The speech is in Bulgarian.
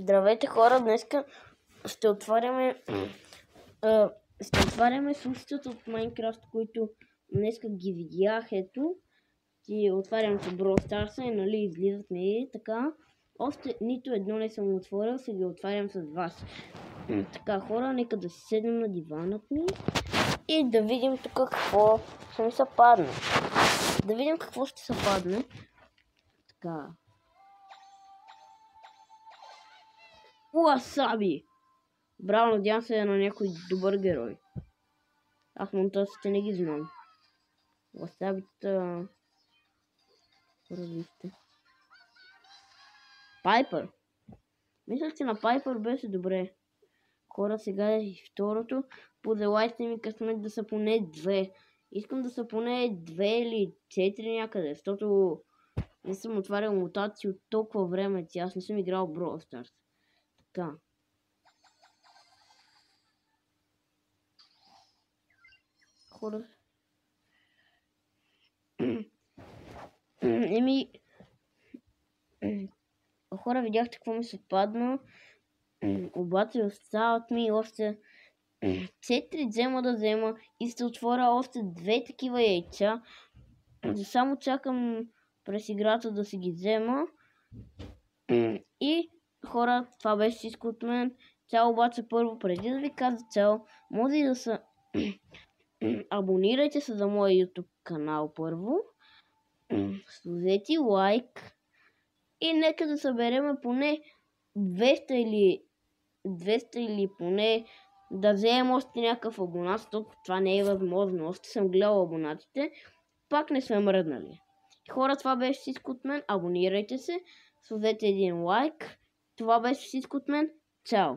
Здравейте хора, днеска ще отваряме суштата от Майнкрафт, които днеска ги видях. Ето, ти отварям с Brawl Stars и нали излизат ми така. Още нито едно не съм отворил, сега ги отварям с вас. Така хора, нека да си седнем на диванът ми и да видим тук какво ще ми се падне. Да видим какво ще се падне. Така. Уасаби! Браво, надявам се на някой добър герой. Аз монтажите не ги знам. Уасабитата... Вижте. Пайпър. Мисля, че на Пайпър беше добре. Хора, сега е второто. Поделайте ми късмет да са поне две. Искам да са поне 2 или 4 някъде, защото не съм отварял мутации от толкова време. Аз не съм играл Brawl Stars. Така. Хора. Хора, видяхте какво ми се падна. Обаче остават ми още 4 взема да взема и ще отворя още 2 такива яйца. Само чакам през играта да си ги взема. И хора, това беше всичко от мен. Цяло, обаче първо, преди да ви кажа цяло, може и да се абонирайте се за моя YouTube канал първо. Сложете лайк и нека да съберем поне 200 или поне да вземем още някакъв абонат, защото това не е възможно. Още съм гледал абонатите, пак не сме мръднали. Хора, това беше всичко от мен. Абонирайте се, сложете един лайк. Това беше всичко от мен. Чао!